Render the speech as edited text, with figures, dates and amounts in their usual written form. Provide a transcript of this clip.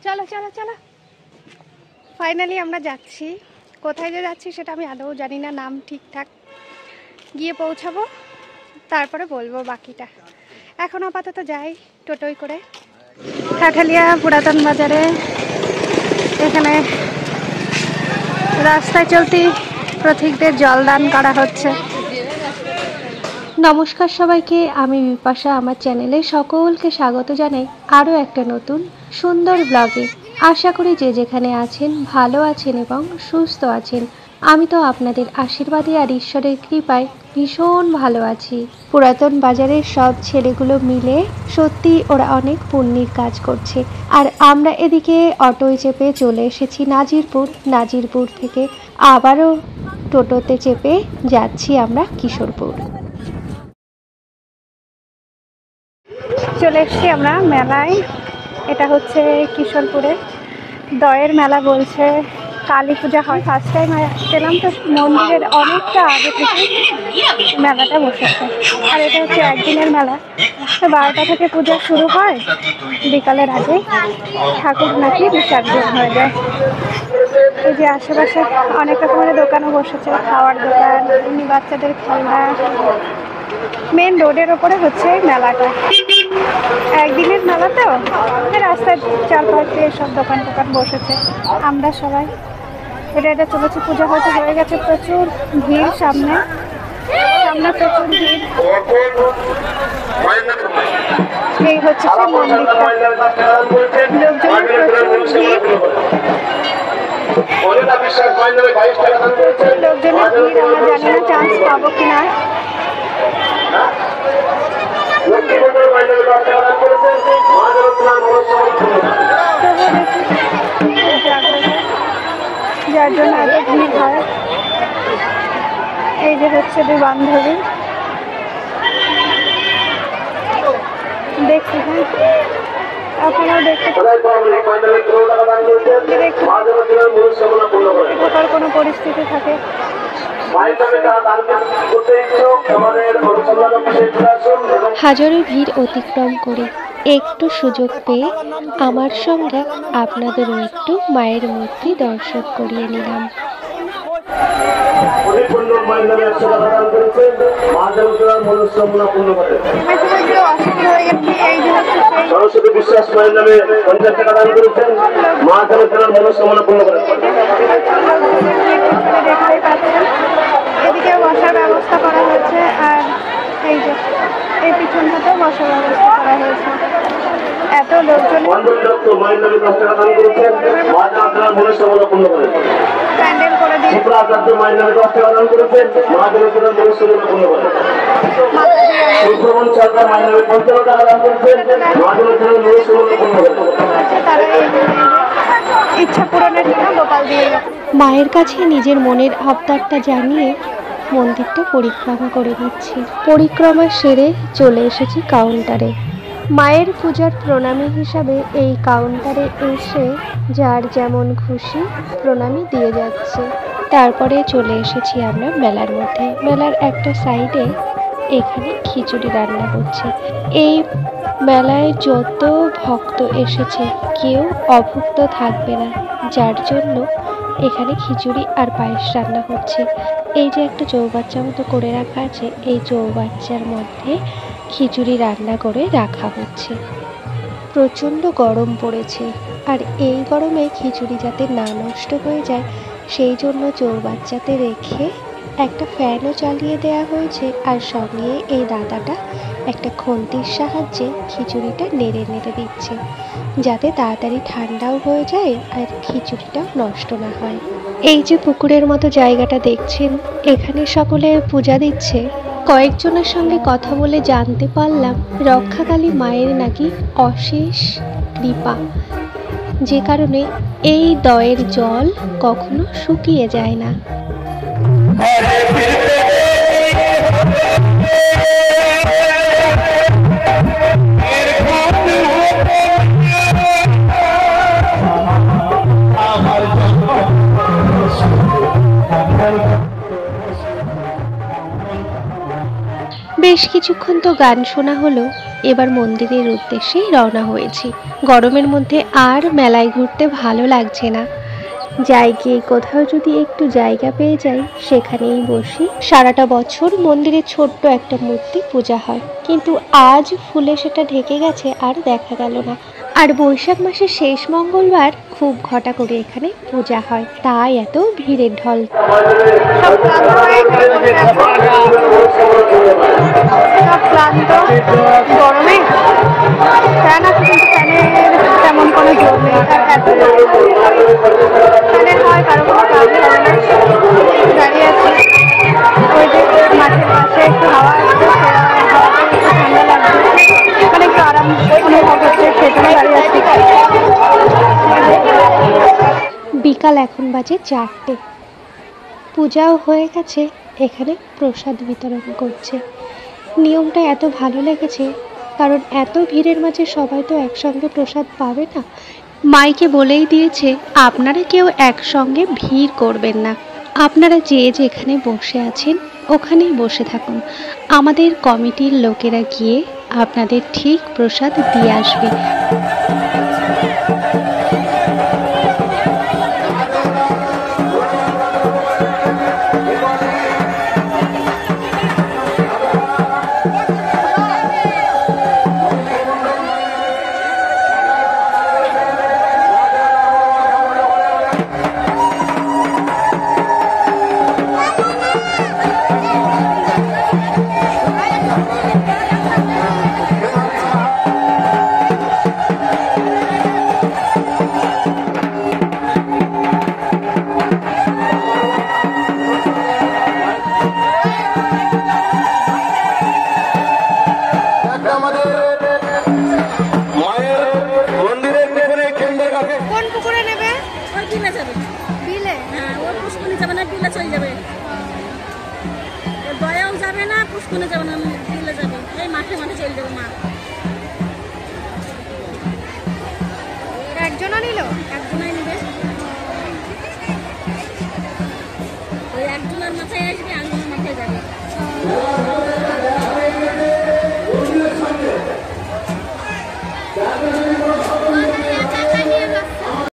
চলো চলো চলো, ফাইনালি আমরা যাচ্ছি। কোথায় যে যাচ্ছি সেটা আমি আদৌ জানি না, নাম ঠিকঠাক। গিয়ে পৌঁছাবো, তারপরে বলবো বাকিটা। এখন আপাতত যাই টোটোয় করে। কাঠালিয়া পুরাতন বাজারে এখানে রাস্তায় চলতি পথিকদের জলদান করা হচ্ছে। নমস্কার সবাইকে, আমি বিপাশা। আমার চ্যানেলে সকলকে স্বাগত জানাই আরও একটা নতুন সুন্দর ব্লগে। আশা করি যে যেখানে আছেন ভালো আছেন এবং সুস্থ আছেন। আমি তো আপনাদের আশীর্বাদে আর ঈশ্বরের কৃপায় ভীষণ ভালো আছি। পুরাতন বাজারের সব ছেলেগুলো মিলে সত্যি ওরা অনেক পুণ্যের কাজ করছে। আর আমরা এদিকে অটোয় চেপে চলে এসেছি নাজিরপুর। নাজিরপুর থেকে আবারও টোটোতে চেপে যাচ্ছি আমরা কিশোরপুর। চলে এসছি আমরা মেলায়। এটা হচ্ছে কিশোরপুরে দয়ের মেলা বলছে। কালী পূজা হয়। ফার্স্ট টাইম আসছিলাম তো, মন্দিরের অনেকটা আগে থেকে মেলাটা বসেছে। আর এটা হচ্ছে একদিনের মেলা, তো 12টা থেকে পূজা শুরু হয়, বিকালের আগে ঠাকুর নাকি বিসর্জন হয়ে যায়। এই যে আশেপাশে অনেক রকমের দোকানও বসেছে, খাওয়ার দোকান, এমনি বাচ্চাদের খেলনা। মেন রোডের ওপরে হচ্ছে মেলাটা। একদিনের মেলা তো, রাস্তার চারপাশে সব দোকান টোকান বসেছে। আমরা সবাই এটা চলেছে। পূজা হয়তো হয়ে গেছে, প্রচুর ভিড় সামনে প্রচুর ভিড়। এই হচ্ছে সেই মন্দিরটা, লোকজনের প্রচুর ভিড়। লোকজনের ভিড়, আমরা জানি না চান্স পাবো কিনা। যার জন্য এত ভিড় হয়। এই যে হচ্ছে দুই বান্ধবী, দেখছি। হ্যাঁ, আপনারাও দেখতে ঢোকার কোনো পরিস্থিতি থাকে। হাজারো ভিড় অতিক্রম করে একটু সুযোগ পেয়ে আমার সঙ্গে আপনাদেরও একটু মায়ের মূর্তি দর্শন করিয়ে নিলাম। সরস্বতী বিশ্বাস মায়ের নামে 50 টাকা দান করেছেন। মা জগৎ মনস্কামনা পূর্ণ করেন। এদিকে বসার ব্যবস্থা করা হয়েছে, আর এই যে এই পিছনটাতেও বসার ব্যবস্থা করা হয়েছে। এত লোকজন মায়ের নামে 10 টাকা দান করেছেন। মা জগৎ মনস্কামনা পূর্ণ করেন। প্যান্ডেল করে দিয়ে মায়ের নামে 10 টাকা দান করেছেন। মা জগৎ মনস্কামনা পূর্ণ করেন। সুব্রমণ সরকার মায়ের নামে 55 টাকা দান করেছেন। মা জগৎ মনস্কামনা পূর্ণ করেন। তারা ইচ্ছা পূরণের জন্য গোপাল দিয়ে মায়ের কাছে নিজের মনের আবদারটা জানিয়ে মন্দিরটা পরিক্রমা করে নিচ্ছি। পরিক্রমা সেরে চলে এসেছি কাউন্টারে। মায়ের পূজার প্রণামী হিসাবে এই কাউন্টারে এসে যার যেমন খুশি প্রণামী দিয়ে যাচ্ছে। তারপরে চলে এসেছি আমরা মেলার মধ্যে। মেলার একটা সাইডে এখানে খিচুড়ি রান্না হচ্ছে। এই মেলায় যত ভক্ত এসেছে কেউ অভুক্ত থাকবে না, যার জন্য এখানে খিচুড়ি আর পায়েস রান্না হচ্ছে। এই যে একটা চৌবাচ্চা মতো করে রাখা আছে, এই চৌবাচ্চার মধ্যে খিচুড়ি রান্না করে রাখা হচ্ছে। প্রচণ্ড গরম পড়েছে, আর এই গরমে খিচুড়ি যাতে না নষ্ট হয়ে যায় সেই জন্য চৌবাচ্চাতে রেখে একটা ফ্যানও চালিয়ে দেওয়া হয়েছে। আর সঙ্গে এই দাদাটা একটা খুন্তির সাহায্যে খিচুড়িটা নেড়ে নেড়ে দিচ্ছে, যাতে তাড়াতাড়ি ঠান্ডাও হয়ে যায় আর খিচুড়িটাও নষ্ট না হয়। এই যে পুকুরের মতো জায়গাটা দেখছেন, এখানে সকলে পূজা দিচ্ছে। কয়েকজনের সঙ্গে কথা বলে জানতে পারলাম রক্ষাকালী মায়ের নাকি অশেষ কৃপা, যে কারণে এই দয়ের জল কখনো শুকিয়ে যায় না। বেশ কিছুক্ষণ তো গান শোনা হলো, এবার মন্দিরের উদ্দেশ্যে রওনা হয়েছি। গরমের মধ্যে আর মেলায় ঘুরতে ভালো লাগছে না, যাই গিয়ে কোথাও যদি একটু জায়গা পেয়ে যাই সেখানেই বসি। সারাটা বছর মন্দিরে ছোট্ট একটা মূর্তি পূজা হয়, কিন্তু আজ ফুলে সেটা ঢেকে গেছে, আর দেখা গেল না। আর বৈশাখ মাসের শেষ মঙ্গলবার খুব ঘটা করে এখানে পূজা হয়, তাই এত ভিড়ের ঢল। সব ক্লান্ত হয়ে এখানে বসে আছে। সব ক্লান্ত গরমে। ফ্যান আছে কিন্তু ফ্যানের তেমন কোনো জোর নেই, কারণ এত ফ্যানের হয় কারো কোনো কাজই হবে না। দাঁড়িয়ে আছি, ওই যে মাঠের পাশে একটু হাওয়া আসছে, হাওয়াতে একটু ঠান্ডা লাগছে, মানে একটু আরাম অনুভব হচ্ছে, সেজন্য দাঁড়িয়ে আছি। বিকাল এখন বাজে 4টে, পূজাও হয়ে গেছে, এখানে প্রসাদ বিতরণ করছে। নিয়মটা এত ভালো লেগেছে, কারণ এত ভিড়ের মাঝে সবাই তো একসঙ্গে প্রসাদ পাবে না। মাইকে বলেই দিয়েছে আপনারা কেউ একসঙ্গে ভিড় করবেন না, আপনারা যে যেখানে বসে আছেন ওখানেই বসে থাকুন, আমাদের কমিটির লোকেরা গিয়ে আপনাদের ঠিক প্রসাদ দিয়ে আসবে। পুষ্কনে যাবে না, বিলে যাবে, এই মাঠে মাঠে চলে যাবে মা। একজনও নিল, একজনই